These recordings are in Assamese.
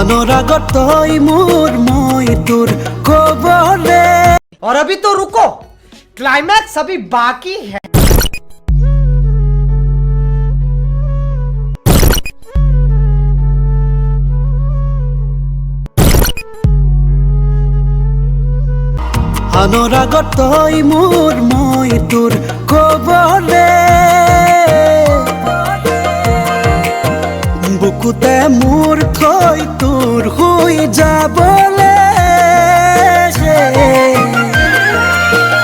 अनुरागत तई मोर मैं तोर खबरे। और अभी तो रुको, क्लाइमैक्स अभी बाकी है। अनुरागत तई मोर मैं तोर खबरे। बुकुते मोर थई तोर हुई जाबले।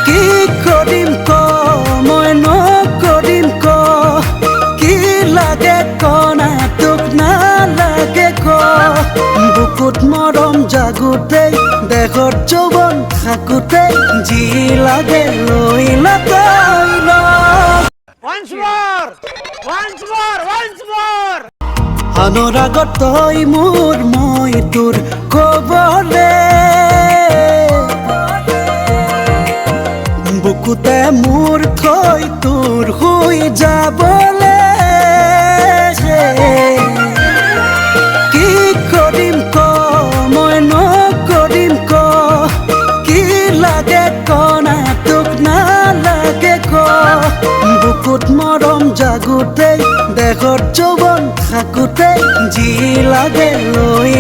কি কৰিম ক মই নকৰিম ক কি লাগে কনা তোক নালাগে ক বুকুত মৰম জাগুতে দেহৰ যৌৱন থাকোতে যি লাগে লৈ তই Once more, once more, once more. অনুৰাগত তই মোৰ মই তোৰ খবৰে। বুকুতে মোর থই তোর হই যাবলে। কি করিম ক মই নকরিম ক কি লাগে কনা তোক নালাগে ক বুকুত মরম জাগুতে দেহর যৌৱন থাকোতে যি লাগে লৈ